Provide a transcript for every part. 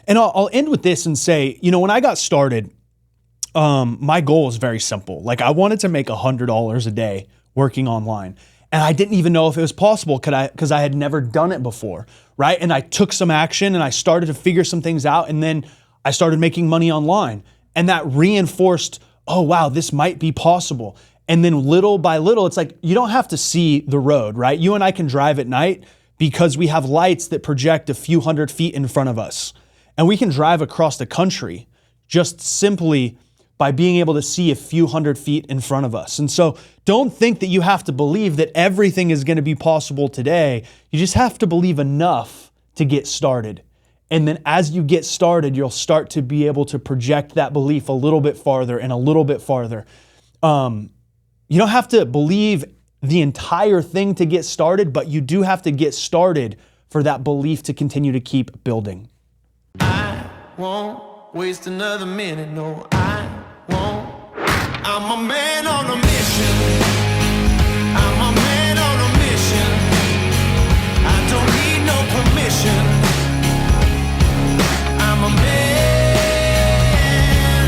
And I'll end with this and say, when I got started, my goal was very simple. Like I wanted to make $100 a day working online. And I didn't even know if it was possible because I had never done it before, right? And I took some action and I started to figure some things out. And then I started making money online. And that reinforced, oh, wow, this might be possible. And then little by little, it's like, you don't have to see the road, right? You and I can drive at night because we have lights that project a few hundred feet in front of us. And we can drive across the country just simply by being able to see a few hundred feet in front of us. And so don't think that you have to believe that everything is going to be possible today. You just have to believe enough to get started. And then as you get started, you'll start to be able to project that belief a little bit farther and a little bit farther. You don't have to believe the entire thing to get started, but you do have to get started for that belief to continue to keep building. I won't waste another minute, no, I won't. I'm a man on a mission. I'm a man on a mission. I don't need no permission. I'm a man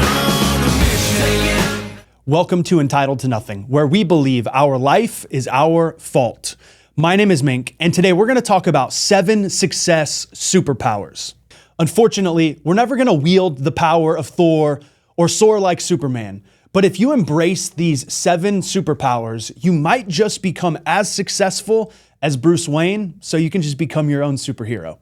on a mission. Welcome to Entitled to Nothing, where we believe our life is our fault. My name is Mink, and today we're going to talk about 7 success superpowers. Unfortunately, we're never going to wield the power of Thor or soar like Superman. But if you embrace these 7 superpowers, you might just become as successful as Bruce Wayne, so you can just become your own superhero.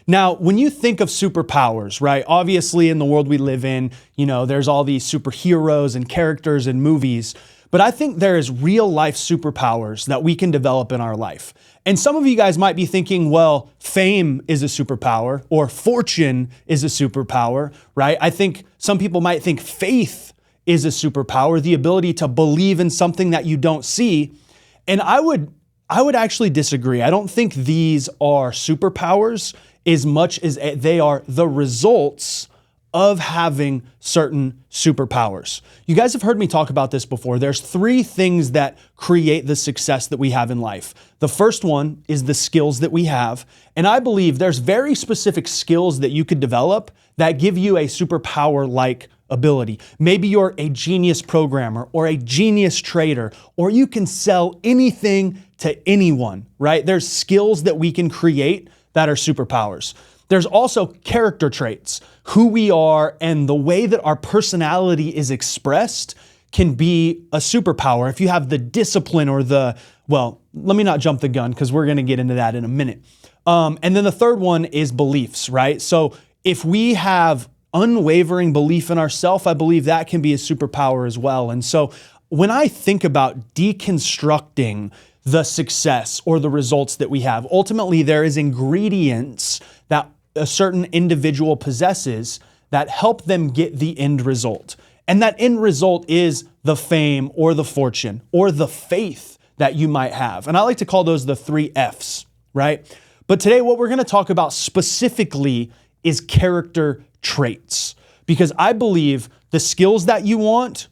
Now, when you think of superpowers, right, obviously in the world we live in, there's all these superheroes and characters and movies, but I think there is real life superpowers that we can develop in our life. And some of you guys might be thinking, well, fame is a superpower or fortune is a superpower, right? I think some people might think faith is a superpower, the ability to believe in something that you don't see. And I would actually disagree. I don't think these are superpowers as much as they are the results of having certain superpowers. You guys have heard me talk about this before. There's 3 things that create the success that we have in life. The first one is the skills that we have. And I believe there's very specific skills that you could develop that give you a superpower-like ability. Maybe you're a genius programmer or a genius trader, or you can sell anything to anyone, right? There's skills that we can create that are superpowers. There's also character traits. Who we are and the way that our personality is expressed can be a superpower. If you have the discipline or let me not jump the gun because we're going to get into that in a minute. And then the third one is beliefs, right? So if we have unwavering belief in ourselves, I believe that can be a superpower as well. And so when I think about deconstructing the success or the results that we have, ultimately there is ingredients that a certain individual possesses that help them get the end result. And that end result is the fame or the fortune or the faith that you might have. And I like to call those the 3 F's, right? But today what we're going to talk about specifically is character traits, because I believe the skills that you want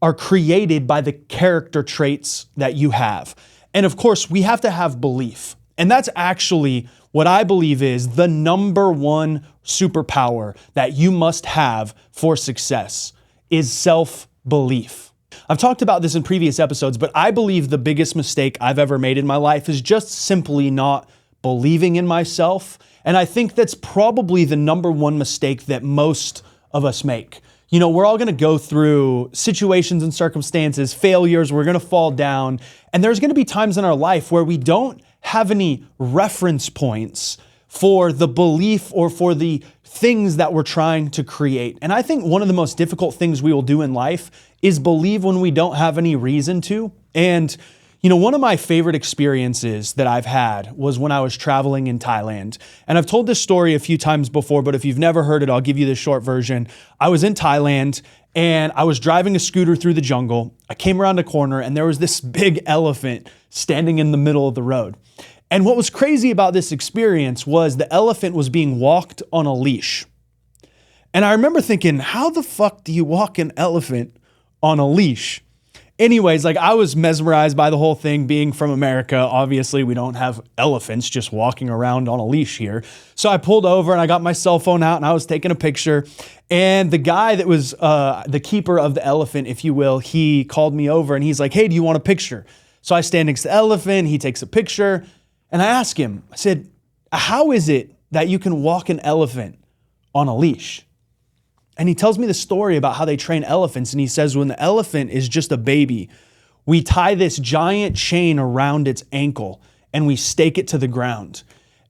are created by the character traits that you have. And of course, we have to have belief. And that's actually what I believe is the number 1 superpower that you must have for success is self-belief. I've talked about this in previous episodes, but I believe the biggest mistake I've ever made in my life is just simply not believing in myself. And I think that's probably the number 1 mistake that most of us make. We're all going to go through situations and circumstances, failures, we're going to fall down. And there's going to be times in our life where we don't have any reference points for the belief or for the things that we're trying to create. And I think one of the most difficult things we will do in life is believe when we don't have any reason to. And one of my favorite experiences that I've had was when I was traveling in Thailand. And I've told this story a few times before, but if you've never heard it, I'll give you the short version. I was in Thailand and I was driving a scooter through the jungle. I came around a corner and there was this big elephant standing in the middle of the road. And what was crazy about this experience was the elephant was being walked on a leash. And I remember thinking, how the fuck do you walk an elephant on a leash? Anyways, like I was mesmerized by the whole thing. Being from America, obviously we don't have elephants just walking around on a leash here. So I pulled over and I got my cell phone out and I was taking a picture. And the guy that was the keeper of the elephant, if you will, he called me over and he's like, hey, do you want a picture? So I stand next to the elephant, he takes a picture, and I ask him, I said, how is it that you can walk an elephant on a leash? And he tells me the story about how they train elephants. And he says, when the elephant is just a baby, we tie this giant chain around its ankle and we stake it to the ground.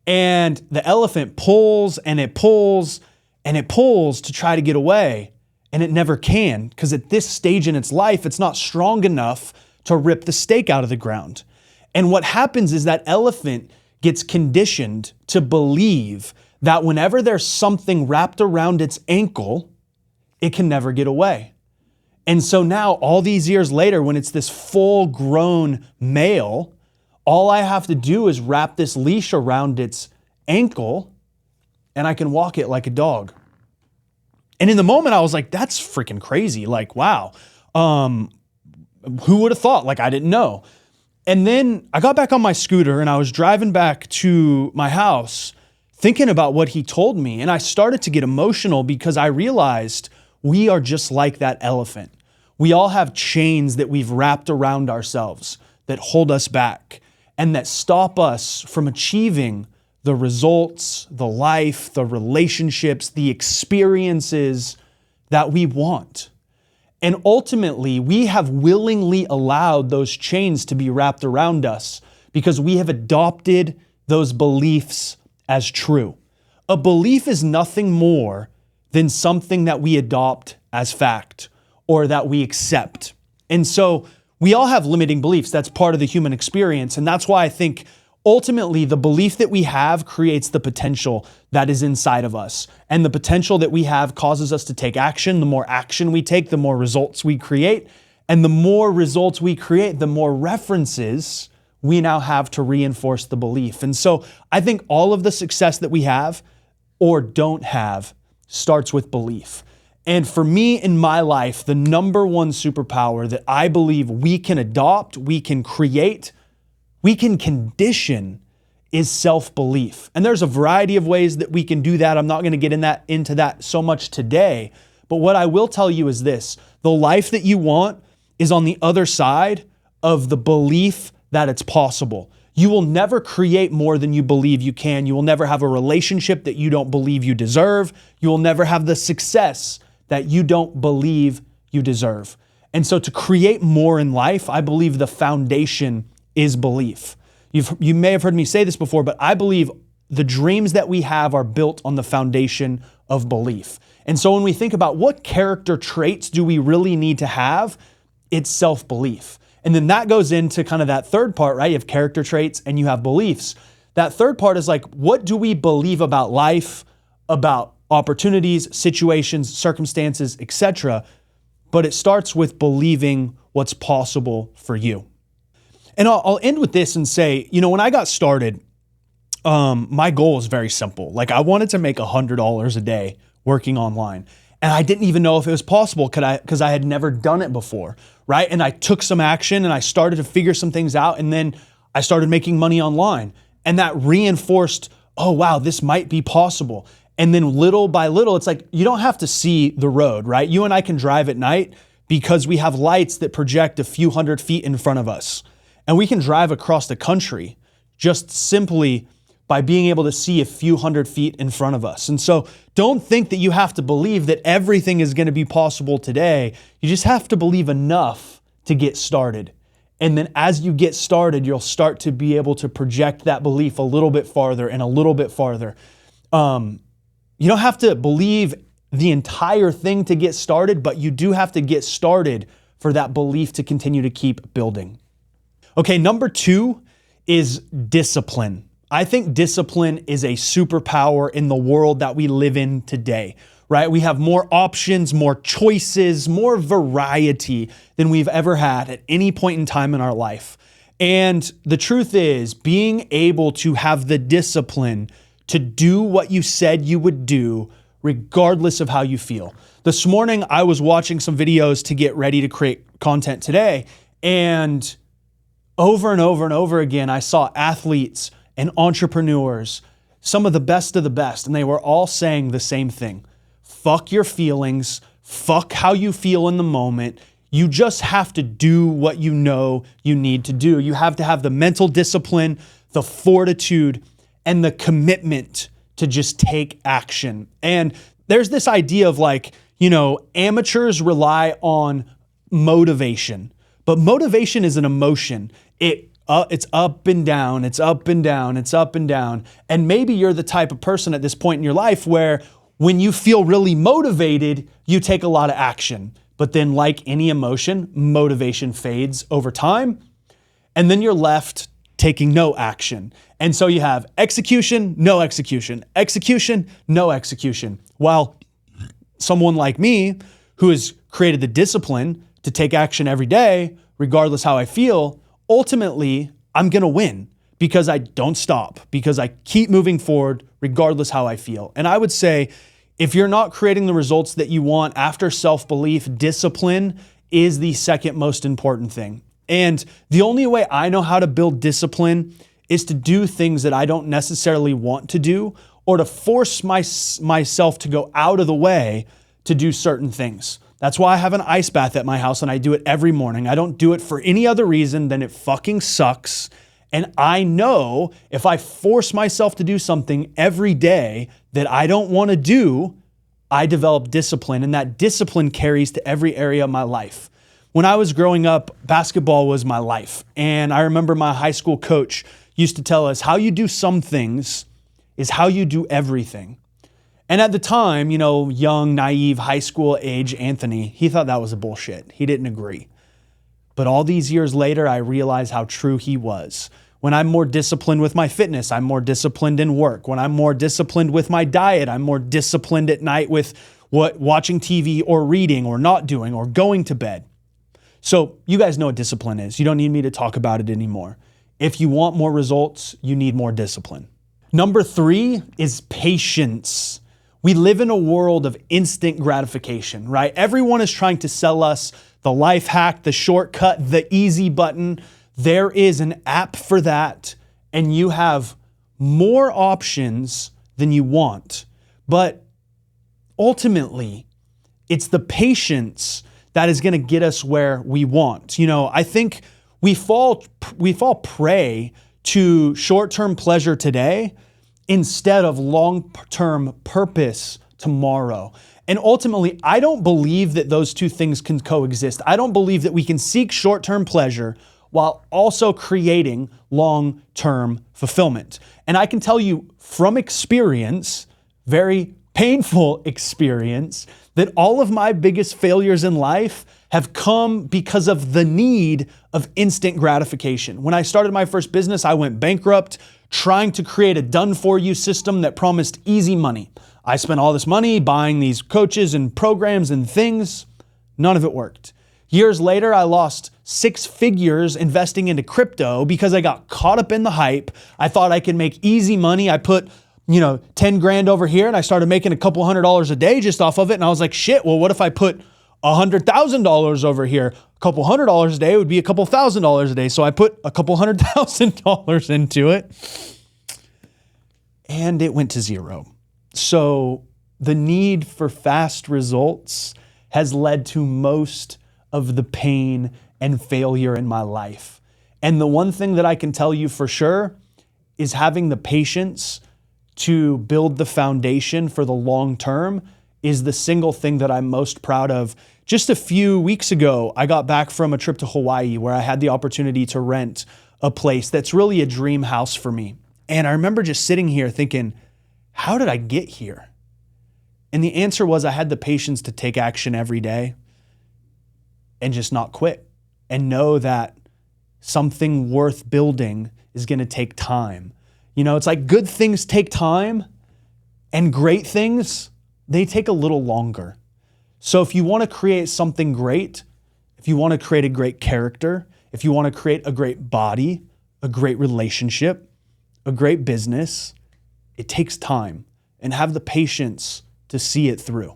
And the elephant pulls and it pulls and it pulls to try to get away. And it never can, because at this stage in its life, it's not strong enough to rip the stake out of the ground. And what happens is that elephant gets conditioned to believe that whenever there's something wrapped around its ankle, it can never get away. And so now, all these years later, when it's this full-grown male, all I have to do is wrap this leash around its ankle and I can walk it like a dog. And in the moment, I was like, that's freaking crazy. Like, wow. Who would have thought? Like, I didn't know. And then I got back on my scooter and I was driving back to my house thinking about what he told me. And I started to get emotional because I realized we are just like that elephant. We all have chains that we've wrapped around ourselves that hold us back and that stop us from achieving the results, the life, the relationships, the experiences that we want. And ultimately, we have willingly allowed those chains to be wrapped around us because we have adopted those beliefs as true. A belief is nothing more than something that we adopt as fact or that we accept. And so we all have limiting beliefs. That's part of the human experience. And that's why I think ultimately the belief that we have creates the potential that is inside of us. And the potential that we have causes us to take action. The more action we take, the more results we create. And the more results we create, the more references we now have to reinforce the belief. And so I think all of the success that we have or don't have starts with belief. And for me in my life, the number one superpower that I believe we can adopt, we can create, we can condition is self-belief. And there's a variety of ways that we can do that. I'm not going to get into that so much today. But what I will tell you is this: the life that you want is on the other side of the belief that it's possible. You will never create more than you believe you can. You will never have a relationship that you don't believe you deserve. You will never have the success that you don't believe you deserve. And so to create more in life, I believe the foundation is belief. You may have heard me say this before, but I believe the dreams that we have are built on the foundation of belief. And so when we think about what character traits do we really need to have, it's self-belief. And then that goes into kind of that third part, right? You have character traits and you have beliefs. That third part is like, what do we believe about life, about opportunities, situations, circumstances, etc. But it starts with believing what's possible for you. And I'll end with this and say, when I got started, my goal was very simple. Like, I wanted to make $100 a day working online. And I didn't even know if it was possible because I had never done it before, right? And I took some action and I started to figure some things out. And then I started making money online. And that reinforced, oh, wow, this might be possible. And then little by little, it's like, you don't have to see the road, right? You and I can drive at night because we have lights that project a few hundred feet in front of us. And we can drive across the country just simply by being able to see a few hundred feet in front of us. And so don't think that you have to believe that everything is going to be possible today. You just have to believe enough to get started. And then as you get started, you'll start to be able to project that belief a little bit farther and a little bit farther. You don't have to believe the entire thing to get started, but you do have to get started for that belief to continue to keep building. Okay, number 2 is discipline. I think discipline is a superpower in the world that we live in today, right? We have more options, more choices, more variety than we've ever had at any point in time in our life. And the truth is, being able to have the discipline to do what you said you would do regardless of how you feel. This morning, I was watching some videos to get ready to create content today, and over and over and over again, I saw athletes and entrepreneurs, some of the best, and they were all saying the same thing. Fuck your feelings, fuck how you feel in the moment. You just have to do what you know you need to do. You have to have the mental discipline, the fortitude, and the commitment to just take action. And there's this idea of like, amateurs rely on motivation, but motivation is an emotion. It's up and down, it's up and down, it's up and down. And maybe you're the type of person at this point in your life where when you feel really motivated, you take a lot of action. But then like any emotion, motivation fades over time. And then you're left taking no action. And so you have execution, no execution, execution, no execution. While someone like me who has created the discipline to take action every day, regardless how I feel, ultimately I'm gonna win because I don't stop, because I keep moving forward regardless how I feel. And I would say, if you're not creating the results that you want after self-belief, discipline is the second most important thing. And the only way I know how to build discipline is to do things that I don't necessarily want to do, or to force myself to go out of the way to do certain things. That's why I have an ice bath at my house and I do it every morning. I don't do it for any other reason than it fucking sucks. And I know if I force myself to do something every day that I don't want to do, I develop discipline, and that discipline carries to every area of my life. When I was growing up, basketball was my life. And I remember my high school coach used to tell us how you do some things is how you do everything. And at the time, young, naive, high school age Anthony, he thought that was a bullshit. He didn't agree. But all these years later, I realized how true he was. When I'm more disciplined with my fitness, I'm more disciplined in work. When I'm more disciplined with my diet, I'm more disciplined at night with watching TV or reading or not doing or going to bed. So you guys know what discipline is. You don't need me to talk about it anymore. If you want more results, you need more discipline. Number 3 is patience. We live in a world of instant gratification, right? Everyone is trying to sell us the life hack, the shortcut, the easy button. There is an app for that, and you have more options than you want. But ultimately, it's the patience that is going to get us where we want. I think we fall prey to short-term pleasure today instead of long-term purpose tomorrow. And ultimately, I don't believe that those two things can coexist. I don't believe that we can seek short-term pleasure while also creating long-term fulfillment. And I can tell you from experience, very painful experience, that all of my biggest failures in life have come because of the need of instant gratification. When I started my first business, I went bankrupt trying to create a done-for-you system that promised easy money. I spent all this money buying these coaches and programs and things. None of it worked. Years later, I lost 6 figures investing into crypto because I got caught up in the hype. I thought I could make easy money. I put 10 grand over here and I started making a couple $100s a day just off of it. And I was like, shit, well, what if I put $100,000 over here? A couple $100s a day would be a couple $1,000s a day. So I put a couple $100,000 into it and it went to zero. So the need for fast results has led to most of the pain and failure in my life. And the one thing that I can tell you for sure is having the patience to build the foundation for the long term is the single thing that I'm most proud of. Just a few weeks ago, I got back from a trip to Hawaii where I had the opportunity to rent a place that's really a dream house for me. And I remember just sitting here thinking, how did I get here? And the answer was I had the patience to take action every day and just not quit and know that something worth building is going to take time. It's like good things take time and great things, they take a little longer. So if you want to create something great, if you want to create a great character, if you want to create a great body, a great relationship, a great business, it takes time. And have the patience to see it through.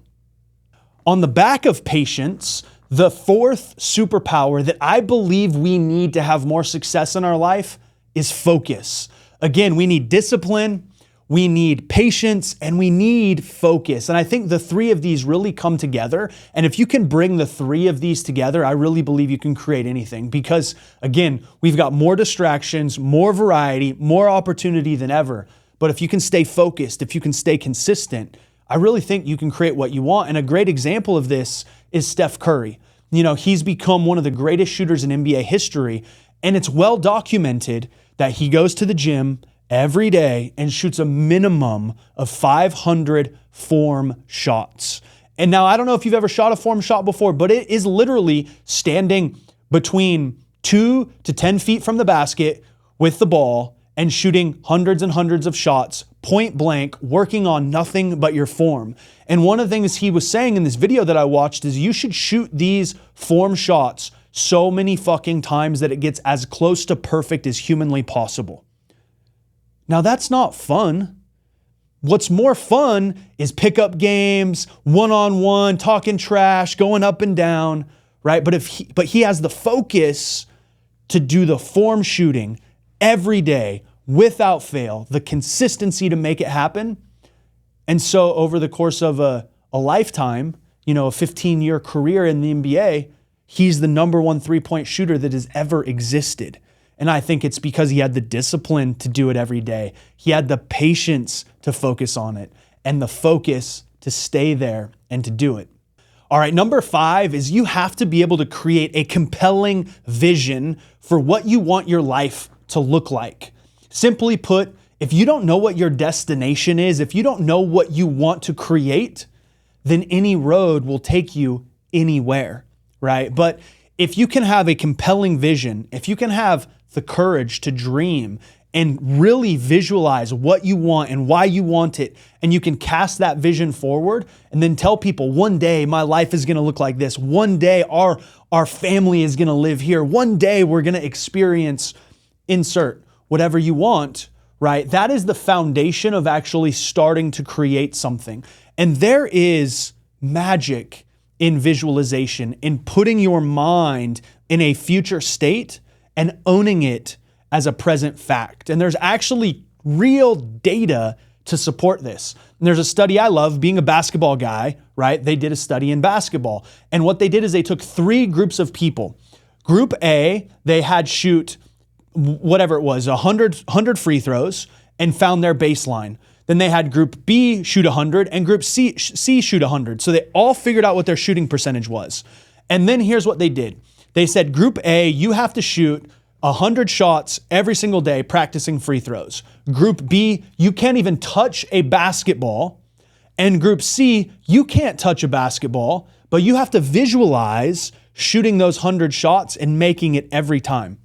On the back of patience, the fourth superpower that I believe we need to have more success in our life is focus. Again, we need discipline, we need patience, and we need focus. And I think the three of these really come together. And if you can bring the three of these together, I really believe you can create anything. Because again, we've got more distractions, more variety, more opportunity than ever. But if you can stay focused, if you can stay consistent, I really think you can create what you want. And a great example of this is Steph Curry. He's become one of the greatest shooters in NBA history. And it's well documented that he goes to the gym every day and shoots a minimum of 500 form shots. And now I don't know if you've ever shot a form shot before, but it is literally standing between 2 to 10 feet from the basket with the ball and shooting hundreds and hundreds of shots, point blank, working on nothing but your form. And one of the things he was saying in this video that I watched is you should shoot these form shots so many fucking times that it gets as close to perfect as humanly possible. Now that's not fun. What's more fun is pickup games, one-on-one, talking trash, going up and down, right? But he has the focus to do the form shooting every day without fail, the consistency to make it happen. And so over the course of a lifetime, a 15-year career in the NBA, he's the number one three-point shooter that has ever existed. And I think it's because he had the discipline to do it every day. He had the patience to focus on it and the focus to stay there and to do it. All right, number 5 is you have to be able to create a compelling vision for what you want your life to look like. Simply put, if you don't know what your destination is, if you don't know what you want to create, then any road will take you anywhere, right? But if you can have a compelling vision, if you can have the courage to dream and really visualize what you want and why you want it, and you can cast that vision forward and then tell people, one day my life is gonna look like this. One day our family is gonna live here. One day we're gonna experience insert whatever you want, right? That is the foundation of actually starting to create something. And there is magic in visualization, in putting your mind in a future state and owning it as a present fact. And there's actually real data to support this. And there's a study I love, being a basketball guy, right? They did a study in basketball. And what they did is they took 3 groups of people. Group A, they had shoot whatever it was, 100 free throws and found their baseline. Then they had group B shoot 100 and group C shoot 100. So they all figured out what their shooting percentage was. And then here's what they did. They said, group A, you have to shoot 100 shots every single day practicing free throws. Group B, you can't even touch a basketball. And group C, you can't touch a basketball, but you have to visualize shooting those 100 shots and making it every time.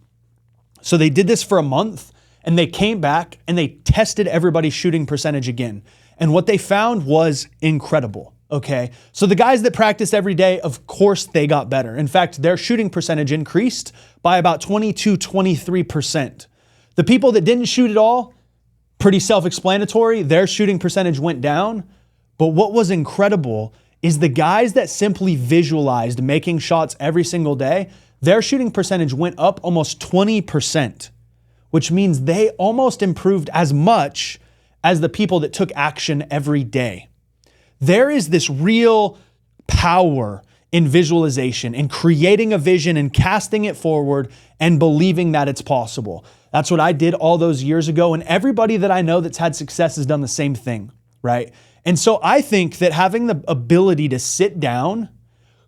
So they did this for a month, and they came back and they tested everybody's shooting percentage again. And what they found was incredible, okay? So the guys that practiced every day, of course they got better. In fact, their shooting percentage increased by about 23%. The people that didn't shoot at all, pretty self-explanatory, their shooting percentage went down. But what was incredible is the guys that simply visualized making shots every single day, their shooting percentage went up almost 20%, which means they almost improved as much as the people that took action every day. There is this real power in visualization, in creating a vision and casting it forward and believing that it's possible. That's what I did all those years ago, and everybody that I know that's had success has done the same thing, right? And so I think that having the ability to sit down,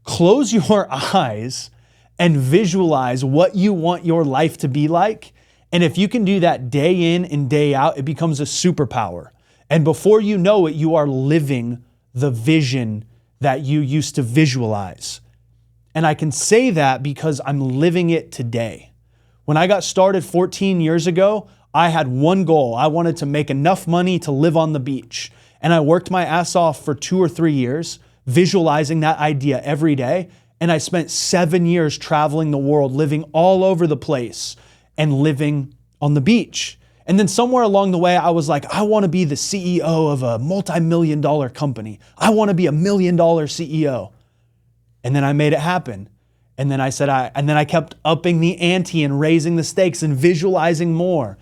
close your eyes, and visualize what you want your life to be like. And if you can do that day in and day out, it becomes a superpower. And before you know it, you are living the vision that you used to visualize. And I can say that because I'm living it today. When I got started 14 years ago, I had one goal. I wanted to make enough money to live on the beach. And I worked my ass off for 2 or 3 years, visualizing that idea every day. And I spent 7 years traveling the world, living all over the place and living on the beach. And then somewhere along the way, I was like, I want to be the CEO of a multi-million dollar company. I want to be $1 million CEO. And then I made it happen. And then I kept upping the ante and raising the stakes and visualizing more.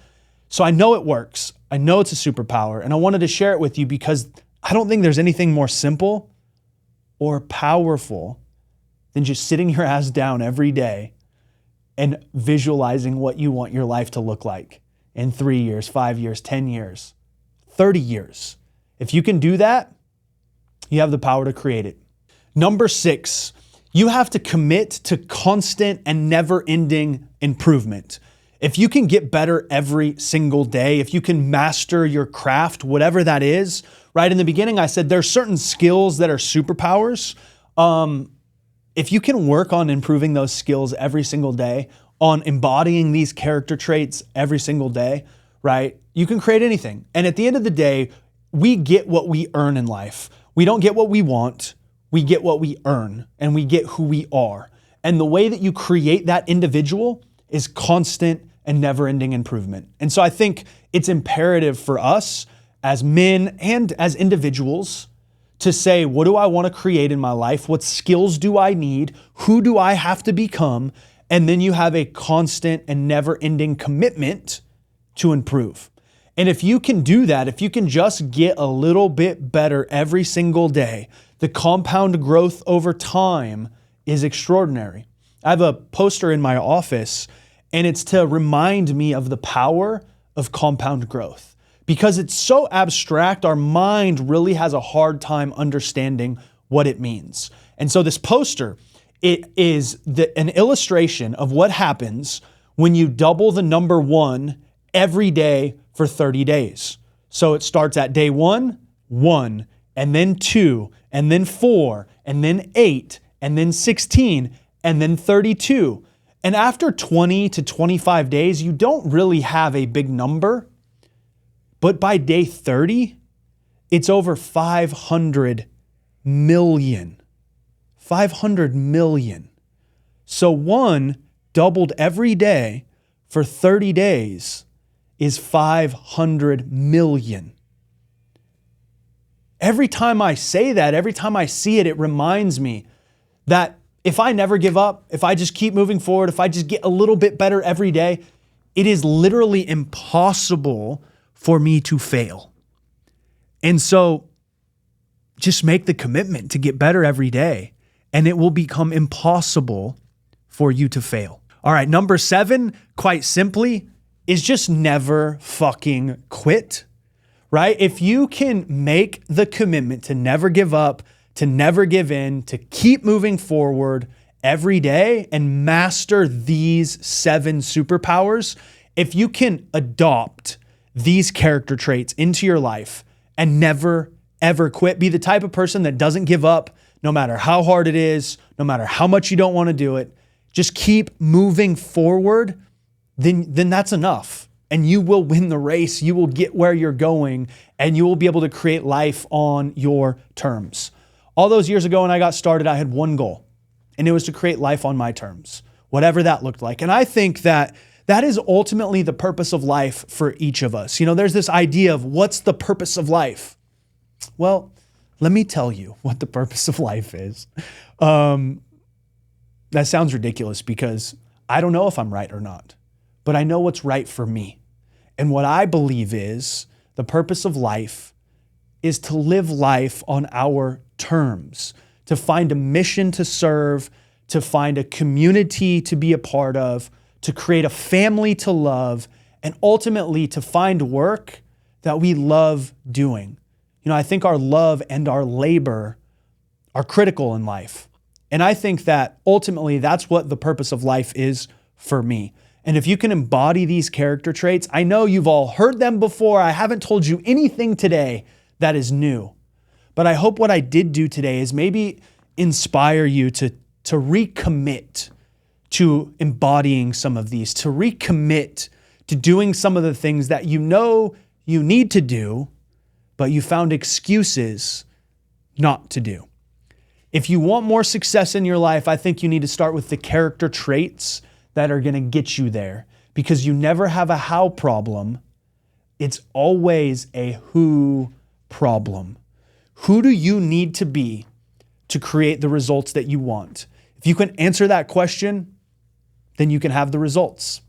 So I know it works. I know it's a superpower. And I wanted to share it with you because I don't think there's anything more simple or powerful than just sitting your ass down every day and visualizing what you want your life to look like in 3 years, 5 years, 10 years, 30 years. If you can do that, you have the power to create it. Number 6, you have to commit to constant and never-ending improvement. If you can get better every single day, if you can master your craft, whatever that is, right? In the beginning, I said there's certain skills that are superpowers. If you can work on improving those skills every single day, on embodying these character traits every single day, right? You can create anything. And at the end of the day, we get what we earn in life. We don't get what we want. We get what we earn, and we get who we are. And the way that you create that individual is constant and never-ending improvement. And so I think it's imperative for us as men and as individuals to say, what do I want to create in my life? What skills do I need? Who do I have to become? And then you have a constant and never-ending commitment to improve. And if you can do that, if you can just get a little bit better every single day, the compound growth over time is extraordinary. I have a poster in my office, and it's to remind me of the power of compound growth. Because it's so abstract, our mind really has a hard time understanding what it means. And so this poster, it is an illustration of what happens when you double the number 1 every day for 30 days. So it starts at day 1, 1, and then 2, and then 4, and then 8, and then 16, and then 32. And after 20 to 25 days, you don't really have a big number. But by day 30, it's over 500 million. 500 million. So 1 doubled every day for 30 days is 500 million. Every time I say that, every time I see it, it reminds me that if I never give up, if I just keep moving forward, if I just get a little bit better every day, it is literally impossible for me to fail. And so just make the commitment to get better every day, and it will become impossible for you to fail. All right, number 7, quite simply, is just never fucking quit, right? If you can make the commitment to never give up, to never give in, to keep moving forward every day and master these 7 superpowers, if you can adopt these character traits into your life and never, ever quit, be the type of person that doesn't give up no matter how hard it is, no matter how much you don't want to do it, just keep moving forward, then that's enough. And you will win the race. You will get where you're going, and you will be able to create life on your terms. All those years ago when I got started, I had one goal, and it was to create life on my terms, whatever that looked like. And I think that is ultimately the purpose of life for each of us. You know, there's this idea of what's the purpose of life? Well, let me tell you what the purpose of life is. That sounds ridiculous because I don't know if I'm right or not, but I know what's right for me. And what I believe is the purpose of life is to live life on our terms, to find a mission to serve, to find a community to be a part of, to create a family to love, and ultimately to find work that we love doing. You know, I think our love and our labor are critical in life. And I think that ultimately that's what the purpose of life is for me. And if you can embody these character traits, I know you've all heard them before. I haven't told you anything today that is new. But I hope what I did do today is maybe inspire you to recommit to embodying some of these, to recommit to doing some of the things that you know you need to do, but you found excuses not to do. If you want more success in your life, I think you need to start with the character traits that are going to get you there, because you never have a how problem It's always a who problem. Who do you need to be to create the results that you want? If you can answer that question, then you can have the results.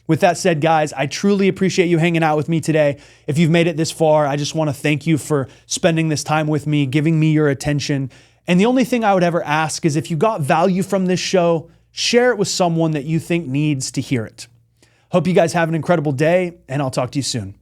With that said, guys, I truly appreciate you hanging out with me today. If you've made it this far, I just want to thank you for spending this time with me, giving me your attention. And the only thing I would ever ask is if you got value from this show, share it with someone that you think needs to hear it. Hope you guys have an incredible day, and I'll talk to you soon.